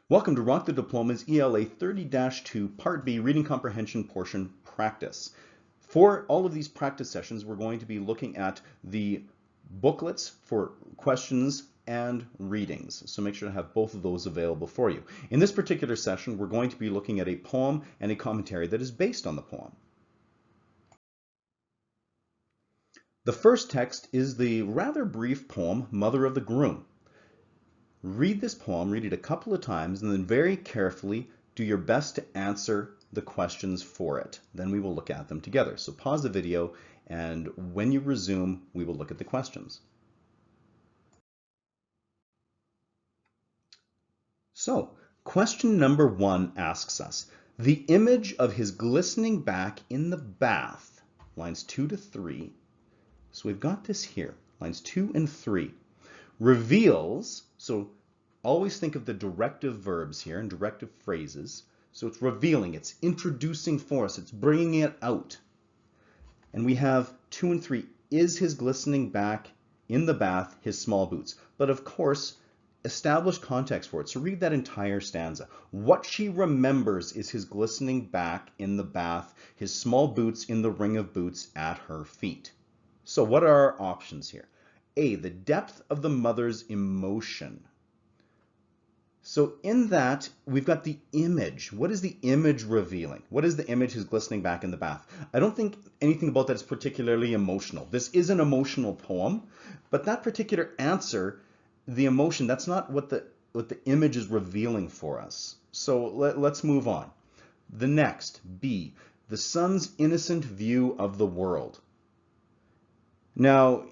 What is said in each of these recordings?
Welcome to Rock the Diploma's ELA 30-2 Part B Reading Comprehension Portion Practice. For all of these practice sessions, we're going to be looking at the booklets for questions and readings. So make sure to have both of those available for you. In this particular session, we're going to be looking at a poem and a commentary that is based on the poem. The first text is the rather brief poem, Mother of the Groom. Read this poem, read it a couple of times, and then very carefully do your best to answer the questions for it. Then we will look at them together. So pause the video, and when you resume, we will look at the questions. So, question number 1 asks us, the image of his glistening back in the bath, lines 2 to 3. So we've got this here, lines 2 and 3. Reveals, so always think of the directive verbs here and directive phrases. So it's revealing, it's introducing for us, it's bringing it out. And we have 2 and 3, is his glistening back in the bath his small boots? But of course, establish context for it. So read that entire stanza. What she remembers is his glistening back in the bath, his small boots in the ring of boots at her feet. So what are our options here? A, the depth of the mother's emotion. So in that, we've got the image. What is the image revealing? What is the image his glistening back in the bath? I don't think anything about that is particularly emotional. This is an emotional poem, but that particular answer, the emotion, that's not what the image is revealing for us. So let's move on. The next, B, the son's innocent view of the world. Now,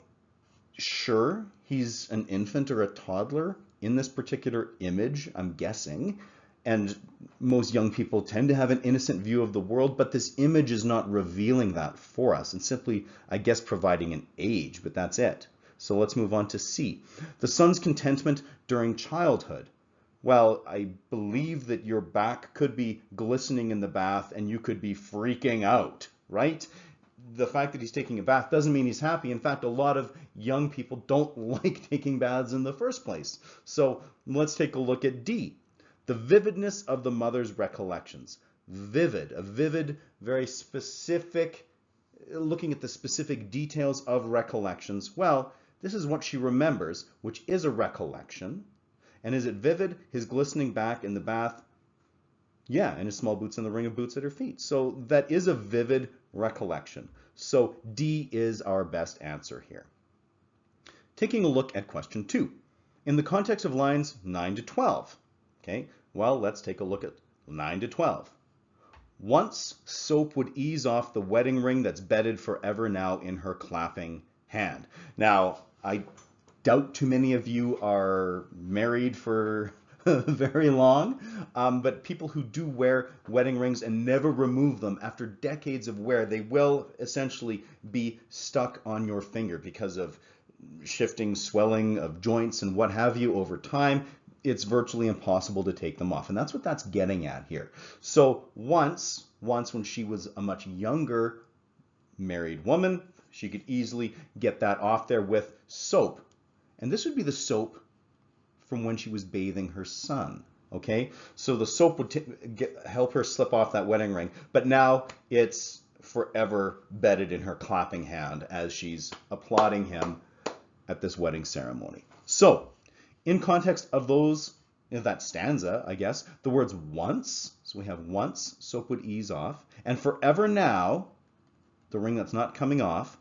sure, he's an infant or a toddler in this particular image, I'm guessing, and most young people tend to have an innocent view of the world, but this image is not revealing that for us and simply, I guess, providing an age, but that's it. So let's move on to C. The son's contentment during childhood. Well, I believe that your back could be glistening in the bath and you could be freaking out, right? The fact that he's taking a bath doesn't mean he's happy. In fact, a lot of young people don't like taking baths in the first place. So let's take a look at D. The vividness of the mother's recollections. Vivid, a vivid, very specific, looking at the specific details of recollections. Well, this is what she remembers, which is a recollection. And is it vivid? His glistening back in the bath? Yeah, and his small boots in the ring of boots at her feet. So that is a vivid recollection. So D is our best answer here. Taking a look at question 2. In the context of lines 9 to 12. Okay, well, let's take a look at 9 to 12. Once soap would ease off the wedding ring that's bedded forever now in her clapping hand. Now, I doubt too many of you are married for very long, but people who do wear wedding rings and never remove them after decades of wear, they will essentially be stuck on your finger because of shifting, swelling of joints and what have you over time. It's virtually impossible to take them off, and that's what that's getting at here. So once when she was a much younger married woman, she could easily get that off there with soap, and this would be the soap from when she was bathing her son. Okay, so the soap would help her slip off that wedding ring, but now it's forever bedded in her clapping hand as she's applauding him at this wedding ceremony. So in context of that stanza, I guess, the words once, so we have once, soap would ease off, and forever now, the ring that's not coming off,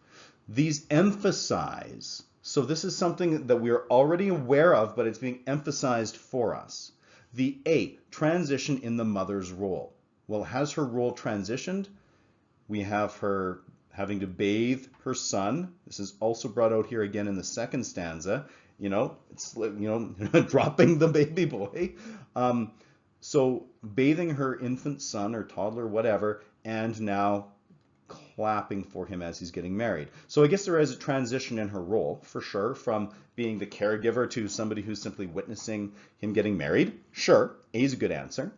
these emphasize. So this is something that we're already aware of, but it's being emphasized for us. The A, transition in the mother's role. Well, has her role transitioned? We have her having to bathe her son. This is also brought out here again in the second stanza. It's dropping the baby boy. So bathing her infant son or toddler, whatever, and now clapping for him as he's getting married. So I guess there is a transition in her role, for sure, from being the caregiver to somebody who's simply witnessing him getting married. Sure, A is a good answer.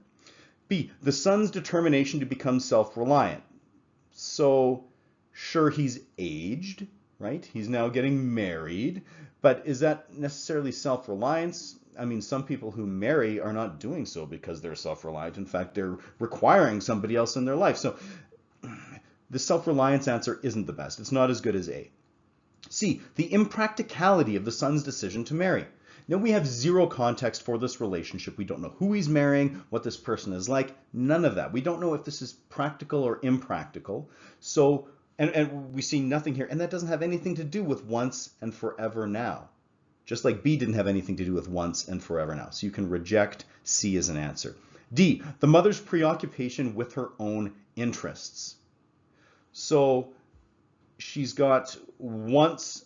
B, the son's determination to become self-reliant. So sure, he's aged, right? He's now getting married, but is that necessarily self-reliance? I mean, some people who marry are not doing so because they're self-reliant. In fact, they're requiring somebody else in their life. So the self-reliance answer isn't the best. It's not as good as A. C, the impracticality of the son's decision to marry. Now we have zero context for this relationship. We don't know who he's marrying, what this person is like, none of that. We don't know if this is practical or impractical. So, and we see nothing here, and that doesn't have anything to do with once and forever now. Just like B didn't have anything to do with once and forever now. So you can reject C as an answer. D, the mother's preoccupation with her own interests. So she's got once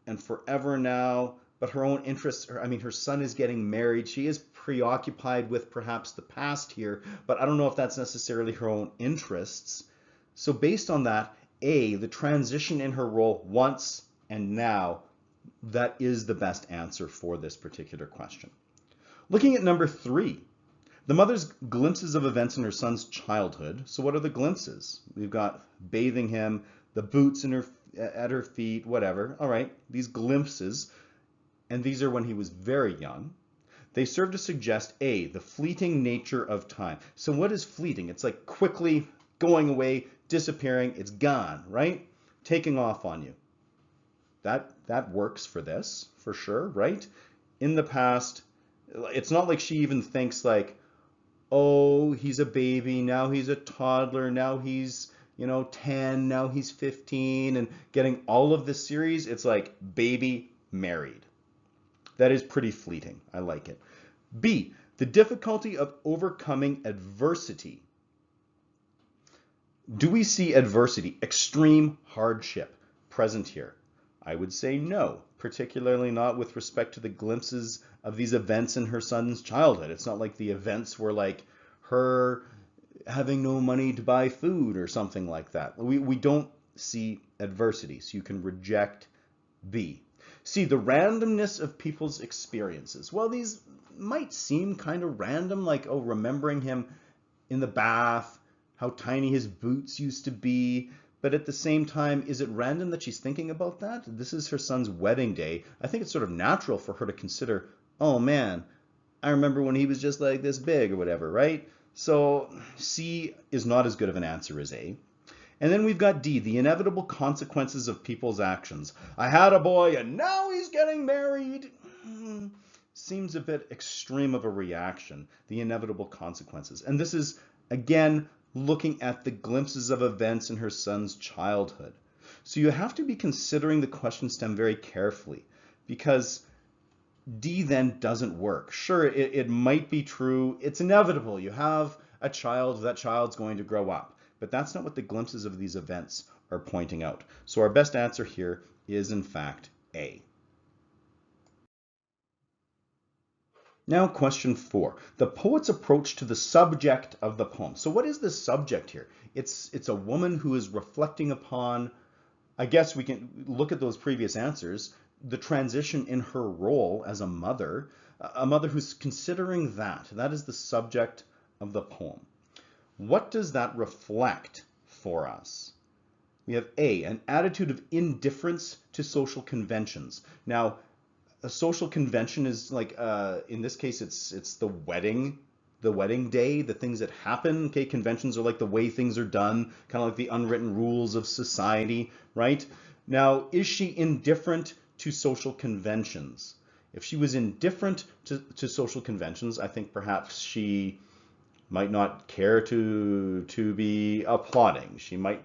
and forever now, but her own interests, I mean, her son is getting married. She is preoccupied with perhaps the past here, but I don't know if that's necessarily her own interests. So based on that, A, the transition in her role once and now, that is the best answer for this particular question. Looking at number 3, the mother's glimpses of events in her son's childhood. So what are the glimpses? We've got bathing him, the boots at her feet, whatever. All right, these glimpses, and these are when he was very young. They serve to suggest A, the fleeting nature of time. So what is fleeting? It's like quickly going away, disappearing, it's gone, right? Taking off on you. That works for this, for sure, right? In the past, it's not like she even thinks like, oh, he's a baby, now he's a toddler, now he's 10, now he's 15, and getting all of this series, it's like baby married. That is pretty fleeting. I like it. B, the difficulty of overcoming adversity. Do we see adversity, extreme hardship, present here? I would say no, particularly not with respect to the glimpses of these events in her son's childhood. It's not like the events were like her having no money to buy food or something like that. We don't see adversity, so you can reject B. C, the randomness of people's experiences. Well, these might seem kind of random, like, oh, remembering him in the bath, how tiny his boots used to be. But at the same time, is it random that she's thinking about that? This is her son's wedding day. I think it's sort of natural for her to consider, oh man, I remember when he was just like this big or whatever, right? So C is not as good of an answer as A. And then we've got D, the inevitable consequences of people's actions. I had a boy and now he's getting married. Seems a bit extreme of a reaction, the inevitable consequences. And this is, again, looking at the glimpses of events in her son's childhood. So you have to be considering the question stem very carefully, because D then doesn't work. Sure, it might be true. It's inevitable. You have a child, that child's going to grow up. But that's not what the glimpses of these events are pointing out. So our best answer here is, in fact, A. Now, question 4, the poet's approach to the subject of the poem. So what is the subject here? It's a woman who is reflecting upon, I guess we can look at those previous answers, the transition in her role as a mother who's considering that. That is the subject of the poem. What does that reflect for us? We have A, an attitude of indifference to social conventions. Now, a social convention is like, in this case, it's the wedding day, the things that happen. Okay, conventions are like the way things are done, kind of like the unwritten rules of society, right? Now, is she indifferent to social conventions? If she was indifferent to social conventions, I think perhaps she might not care to be applauding. She might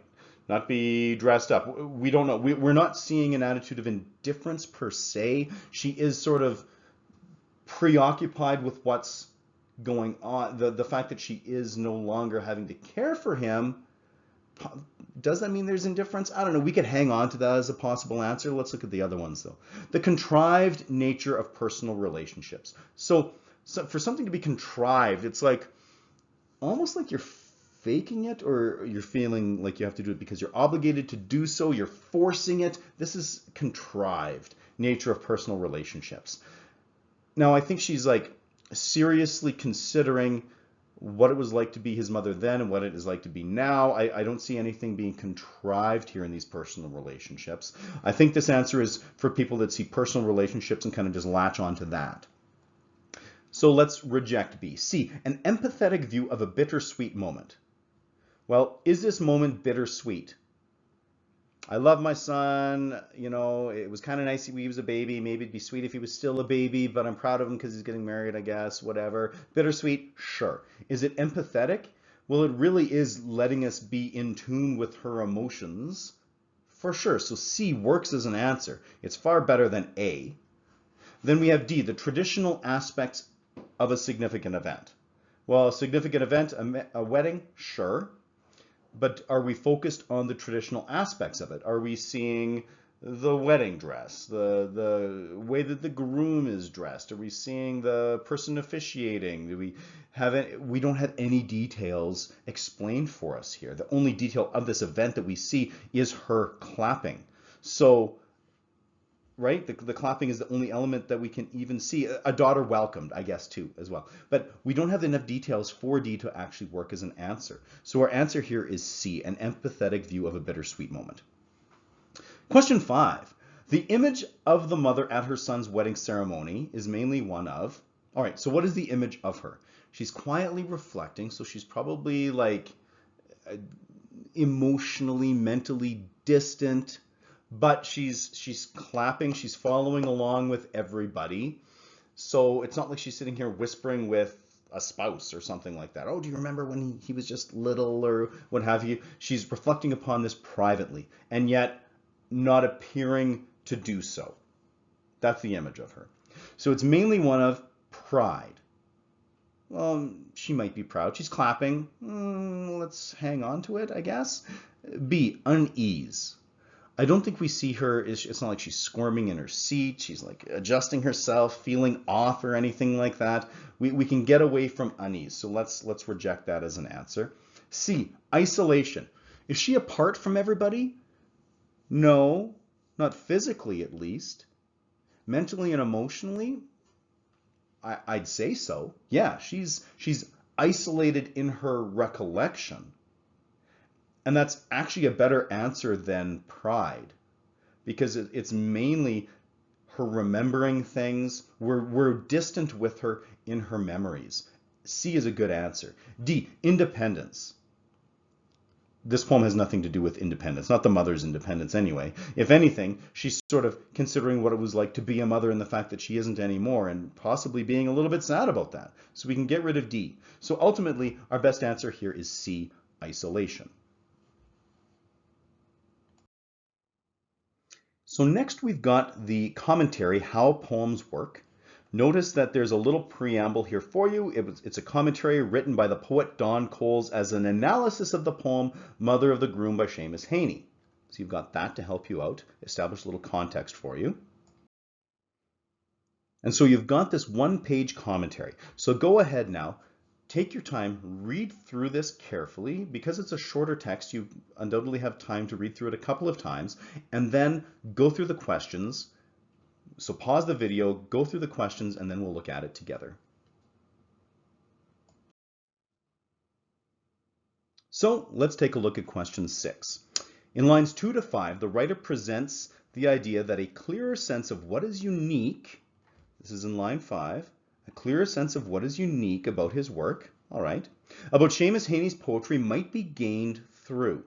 not be dressed up. We don't know. We're not seeing an attitude of indifference per se. She is sort of preoccupied with what's going on. The fact that she is no longer having to care for him, does that mean there's indifference? I don't know. We could hang on to that as a possible answer. Let's look at the other ones though. The contrived nature of personal relationships. So for something to be contrived, it's like almost like you're faking it, or you're feeling like you have to do it because you're obligated to do so, you're forcing it. This is contrived nature of personal relationships. Now, I think she's like seriously considering what it was like to be his mother then and what it is like to be now. I don't see anything being contrived here in these personal relationships. I think this answer is for people that see personal relationships and kind of just latch onto that. So let's reject B. C, an empathetic view of a bittersweet moment. Well, is this moment bittersweet? I love my son, you know, it was kind of nice when he was a baby. Maybe it'd be sweet if he was still a baby, but I'm proud of him because he's getting married, I guess, whatever. Bittersweet, sure. Is it empathetic? Well, it really is letting us be in tune with her emotions, for sure. So C works as an answer. It's far better than A. Then we have D, the traditional aspects of a significant event. Well, a significant event, a wedding, sure. But are we focused on the traditional aspects of it? Are we seeing the wedding dress, the way that the groom is dressed? Are we seeing the person officiating? We don't have any details explained for us here. The only detail of this event that we see is her clapping. So, right, the clapping is the only element that we can even see. A daughter welcomed, I guess, too, as well. But we don't have enough details for D to actually work as an answer. So our answer here is C, an empathetic view of a bittersweet moment. Question 5. The image of the mother at her son's wedding ceremony is mainly one of... All right, so what is the image of her? She's quietly reflecting, so she's probably like emotionally, mentally distant, but she's clapping, she's following along with everybody. So it's not like she's sitting here whispering with a spouse or something like that. Oh, do you remember when he was just little or what have you? She's reflecting upon this privately and yet not appearing to do so. That's the image of her. So it's mainly one of pride. Well, she might be proud. She's clapping. Let's hang on to it, I guess. B, unease. I don't think we see her, it's not like she's squirming in her seat, she's like adjusting herself, feeling off or anything like that. We can get away from unease, so let's reject that as an answer. C, isolation. Is she apart from everybody? No, not physically at least. Mentally and emotionally, I'd say so. Yeah, she's isolated in her recollection. And that's actually a better answer than pride, because it's mainly her remembering things. We're distant with her in her memories. C is a good answer. D, independence. This poem has nothing to do with independence, not the mother's independence anyway. If anything, she's sort of considering what it was like to be a mother and the fact that she isn't anymore, and possibly being a little bit sad about that. So we can get rid of D. So ultimately, our best answer here is C, isolation. So next we've got the commentary, How Poems Work. Notice that there's a little preamble here for you. It's a commentary written by the poet Don Coles as an analysis of the poem Mother of the Groom by Seamus Heaney. So you've got that to help you out, establish a little context for you. And so you've got this one-page commentary. So go ahead now, take your time, read through this carefully. Because it's a shorter text, you undoubtedly have time to read through it a couple of times, and then go through the questions. So pause the video, go through the questions, and then we'll look at it together. So let's take a look at question 6. In lines 2 to 5, the writer presents the idea that a clearer sense of what is unique, this is in line 5, a clearer sense of what is unique about his work, all right, about Seamus Heaney's poetry might be gained through.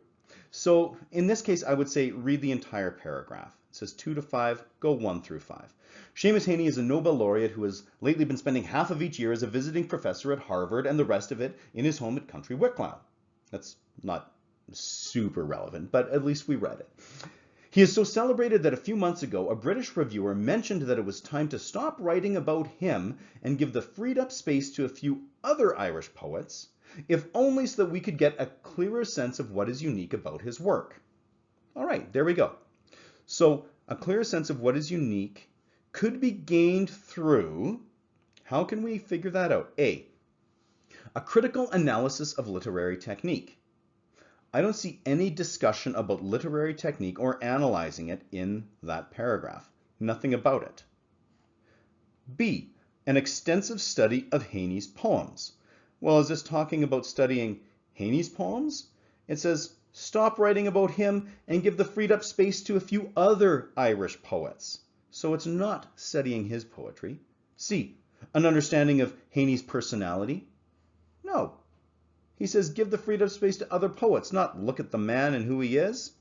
So in this case, I would say read the entire paragraph. It says 2 to 5, go 1 through 5. Seamus Heaney is a Nobel laureate who has lately been spending half of each year as a visiting professor at Harvard and the rest of it in his home at Country Wicklow. That's not super relevant, but at least we read it. He is so celebrated that a few months ago, a British reviewer mentioned that it was time to stop writing about him and give the freed up space to a few other Irish poets, if only so that we could get a clearer sense of what is unique about his work. All right, there we go. So a clearer sense of what is unique could be gained through, how can we figure that out? A critical analysis of literary technique. I don't see any discussion about literary technique or analyzing it in that paragraph. Nothing about it. B, an extensive study of Heaney's poems. Well, is this talking about studying Heaney's poems? It says, stop writing about him and give the freed up space to a few other Irish poets. So it's not studying his poetry. C, An understanding of Haney's personality? No. He says give the freedom of space to other poets, not look at the man and who he is.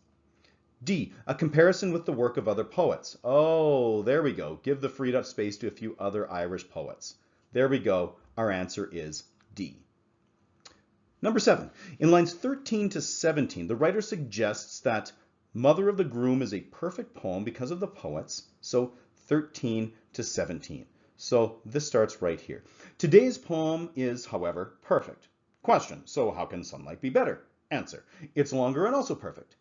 D, a comparison with the work of other poets. Oh, there we go. Give the freed up space to a few other Irish poets. There we go. Our answer is D. Number 7. In lines 13 to 17, the writer suggests that Mother of the Groom is a perfect poem because of the poets. So 13 to 17. So this starts right here. Today's poem is, however, perfect. Question. So how can Sunlight be better? Answer. It's longer and also perfect.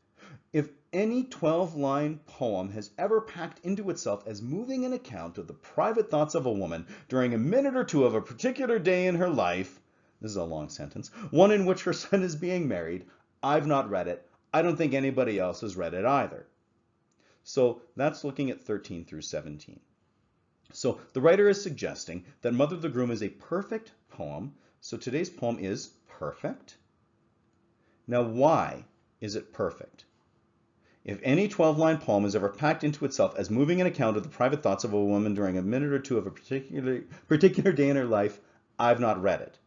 If any 12-line poem has ever packed into itself as moving an account of the private thoughts of a woman during a minute or two of a particular day in her life, this is a long sentence, one in which her son is being married, I've not read it. I don't think anybody else has read it either. So that's looking at 13 through 17. So the writer is suggesting that Mother of the Groom is a perfect poem. So today's poem is perfect. Now, why is it perfect? If any 12-line poem is ever packed into itself as moving an account of the private thoughts of a woman during a minute or two of a particular day in her life, I've not read it.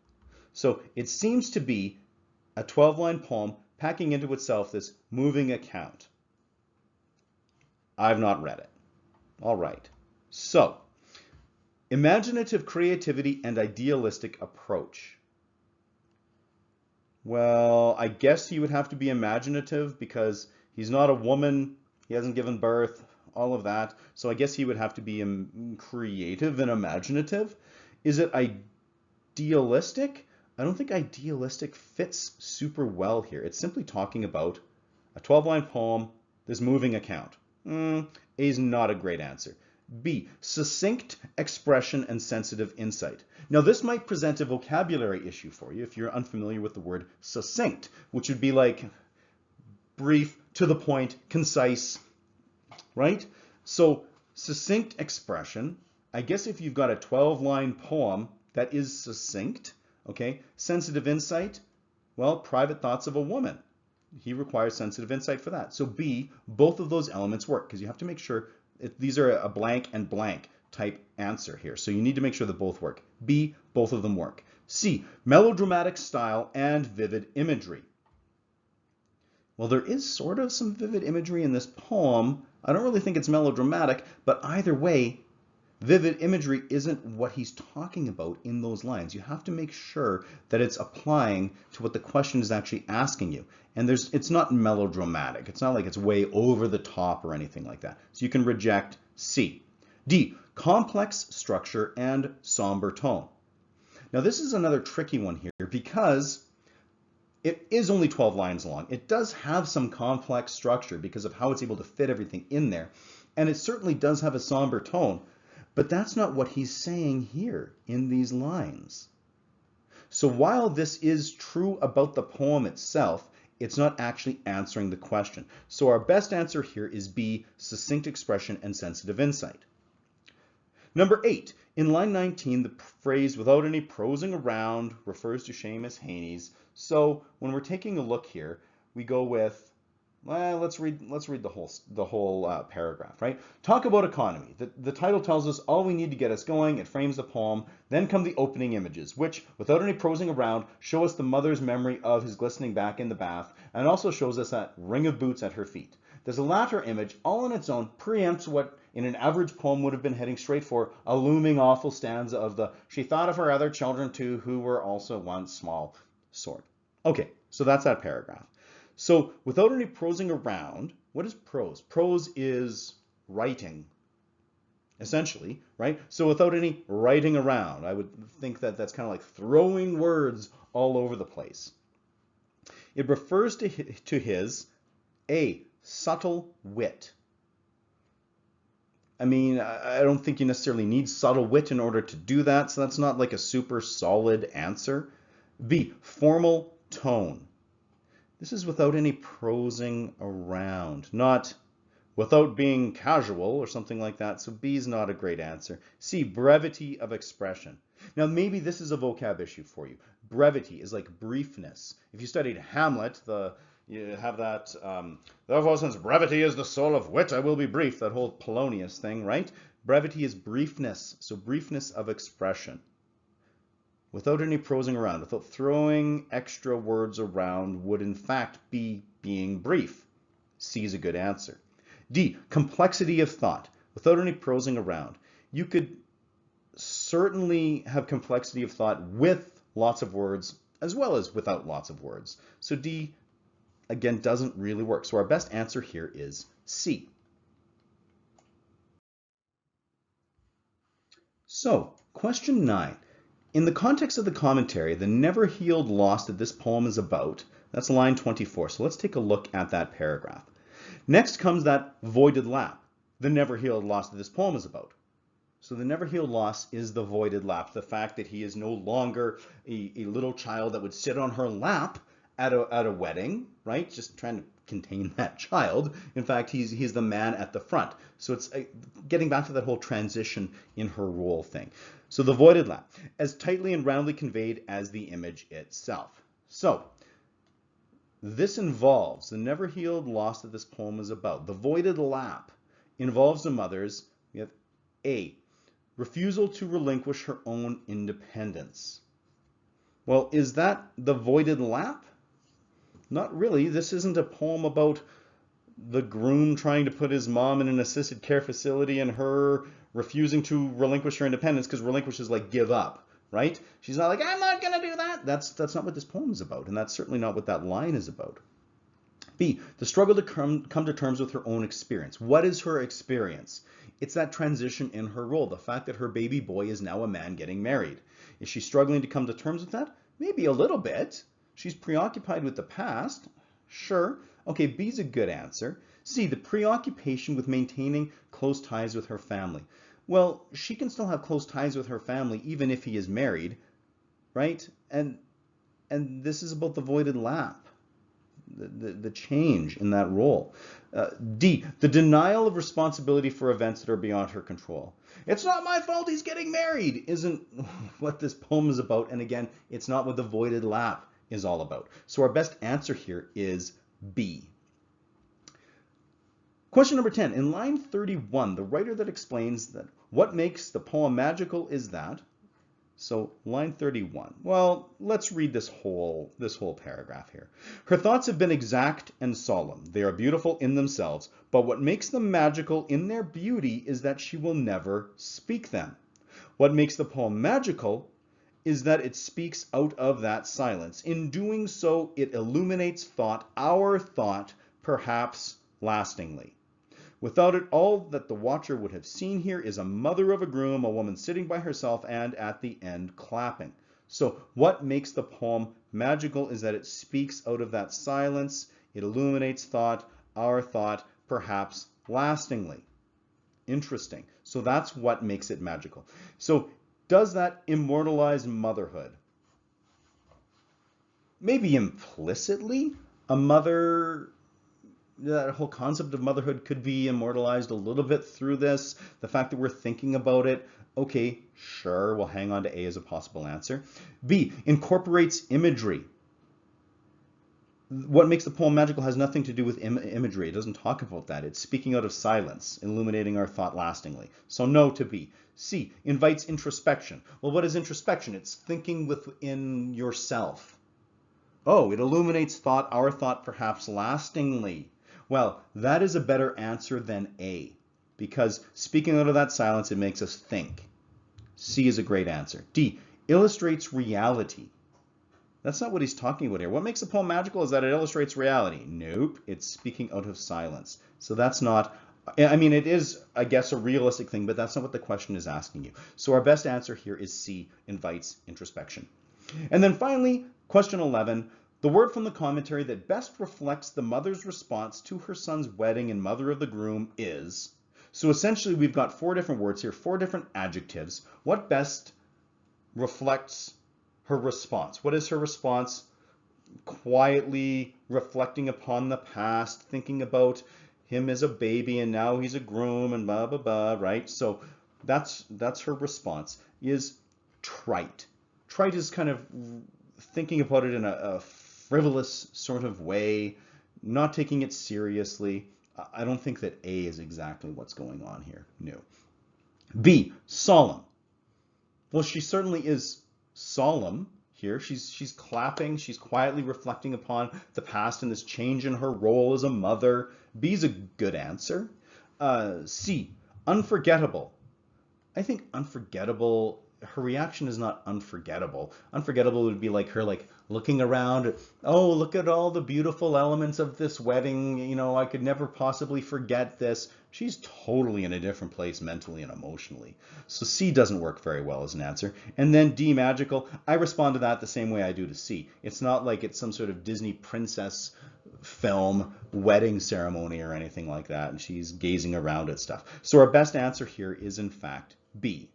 So it seems to be a 12-line poem packing into itself this moving account. I've not read it. All right. So, imaginative creativity and idealistic approach. Well, I guess he would have to be imaginative because he's not a woman, he hasn't given birth, all of that. So I guess he would have to be creative and imaginative. Is it idealistic? I don't think idealistic fits super well here. It's simply talking about a 12-line poem, this moving account. A is not a great answer. B, succinct expression and sensitive insight. Now this might present a vocabulary issue for you if you're unfamiliar with the word succinct, which would be like brief, to the point, concise, right? So succinct expression, I guess if you've got a 12-line poem that is succinct, okay? Sensitive insight, well, private thoughts of a woman. He requires sensitive insight for that. So B, both of those elements work because you have to make sure these are a blank and blank type answer here. So you need to make sure that both work. B, both of them work. C, melodramatic style and vivid imagery. Well, there is sort of some vivid imagery in this poem. I don't really think it's melodramatic, but either way, vivid imagery isn't what he's talking about in those lines. You have to make sure that it's applying to what the question is actually asking you. And it's not melodramatic. It's not like it's way over the top or anything like that. So you can reject C. D, complex structure and somber tone. Now this is another tricky one here because it is only 12 lines long. It does have some complex structure because of how it's able to fit everything in there. And it certainly does have a somber tone, but that's not what he's saying here in these lines. So while this is true about the poem itself, it's not actually answering the question. So our best answer here is B, succinct expression and sensitive insight. Number 8, in line 19, the phrase without any prosing around refers to Seamus Heaney's. So when we're taking a look here, we go with, well, let's read the whole paragraph, right? Talk about economy. The title tells us all we need to get us going. It frames the poem. Then come the opening images, which, without any prosing around, show us the mother's memory of his glistening back in the bath, and also shows us that ring of boots at her feet. There's a latter image, all on its own, preempts what in an average poem would have been heading straight for a looming awful stanza of the she thought of her other children too, who were also once small sort. Okay, so that's that paragraph. So without any prosing around, what is prose? Prose is writing, essentially, right? So without any writing around, I would think that that's kind of like throwing words all over the place. It refers to his, A, subtle wit. I mean, I don't think you necessarily need subtle wit in order to do that, so that's not like a super solid answer. B, formal tone. This is without any prosing around, not without being casual or something like that, so B is not a great answer. C, brevity of expression. Now maybe this is a vocab issue for you. Brevity is like briefness. If you studied Hamlet, you have that, therefore since brevity is the soul of wit, I will be brief, that whole Polonius thing, right? Brevity is briefness, so briefness of expression. Without any prosing around, without throwing extra words around, would in fact be being brief. C is a good answer. D, complexity of thought, without any prosing around. You could certainly have complexity of thought with lots of words as well as without lots of words. So D, again, doesn't really work. So our best answer here is C. So, question 9. In the context of the commentary, the never-healed loss that this poem is about, that's line 24. So let's take a look at that paragraph. Next comes that voided lap, the never-healed loss that this poem is about. So the never-healed loss is the voided lap, the fact that he is no longer a little child that would sit on her lap at a wedding, right? Just trying to contain that child. In fact, he's the man at the front. So it's getting back to that whole transition in her role thing. So the voided lap, as tightly and roundly conveyed as the image itself. So this involves the never-healed loss that this poem is about. The voided lap involves the mother's, we have A, refusal to relinquish her own independence. Well, is that the voided lap? Not really. This isn't a poem about the groom trying to put his mom in an assisted care facility and her refusing to relinquish her independence, because relinquish is like give up, right? She's not like, I'm not going to do that. That's not what this poem is about, and that's certainly not what that line is about. B, the struggle to come to terms with her own experience. What is her experience? It's that transition in her role, the fact that her baby boy is now a man getting married. Is she struggling to come to terms with that? Maybe a little bit. She's preoccupied with the past. Sure. Okay, B's a good answer. C, the preoccupation with maintaining close ties with her family. Well, she can still have close ties with her family even if he is married, right? And this is about the voided lap, the change in that role. D, the denial of responsibility for events that are beyond her control. It's not my fault he's getting married isn't what this poem is about. And again, it's not what the voided lap is all about. So our best answer here is B. Question number 10. In line 31, the writer that explains that what makes the poem magical is that. So line 31. Well, let's read this whole paragraph here. Her thoughts have been exact and solemn. They are beautiful in themselves, but what makes them magical in their beauty is that she will never speak them. What makes the poem magical is that it speaks out of that silence. In doing so, it illuminates thought, our thought, perhaps lastingly. Without it, all that the watcher would have seen here is a mother of a groom, a woman sitting by herself, and at the end clapping. So what makes the poem magical is that it speaks out of that silence, it illuminates thought, our thought, perhaps lastingly. Interesting. So that's what makes it magical. So does that immortalize motherhood? Maybe implicitly, a mother, that whole concept of motherhood could be immortalized a little bit through this. The fact that we're thinking about it, okay, sure, we'll hang on to A as a possible answer. B, incorporates imagery. What makes the poem magical has nothing to do with imagery. It doesn't talk about that. It's speaking out of silence, illuminating our thought lastingly. So no to B. C, invites introspection. Well, what is introspection? It's thinking within yourself. Oh, it illuminates thought, our thought, perhaps lastingly. Well, that is a better answer than A, because speaking out of that silence, it makes us think. C is a great answer. D, illustrates reality. That's not what he's talking about here. What makes a poem magical is that it illustrates reality. Nope, it's speaking out of silence. So that's not, I mean, it is, I guess, a realistic thing, but that's not what the question is asking you. So our best answer here is C, invites introspection. And then finally, question 11, the word from the commentary that best reflects the mother's response to her son's wedding and mother of the groom is. So essentially, we've got 4 different words here, 4 different adjectives. What best reflects her response? What is her response? Quietly reflecting upon the past, thinking about him as a baby and now he's a groom and blah, blah, blah, right? So that's her response, is trite. Trite is kind of thinking about it in a frivolous sort of way, not taking it seriously. I don't think that A is exactly what's going on here. No. B, solemn. Well, she certainly is solemn here. She's clapping. She's quietly reflecting upon the past and this change in her role as a mother. B is a good answer. C, unforgettable. I think unforgettable, her reaction is not unforgettable. Unforgettable would be like her like looking around, oh, look at all the beautiful elements of this wedding. You know, I could never possibly forget this. She's totally in a different place mentally and emotionally. So C doesn't work very well as an answer. And then D, magical. I respond to that the same way I do to C. It's not like it's some sort of Disney princess film wedding ceremony or anything like that, and she's gazing around at stuff. So our best answer here is in fact B.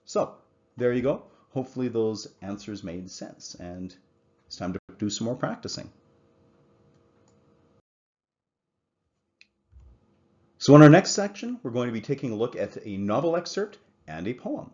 So there you go. Hopefully those answers made sense, and it's time to do some more practicing. So in our next section, we're going to be taking a look at a novel excerpt and a poem.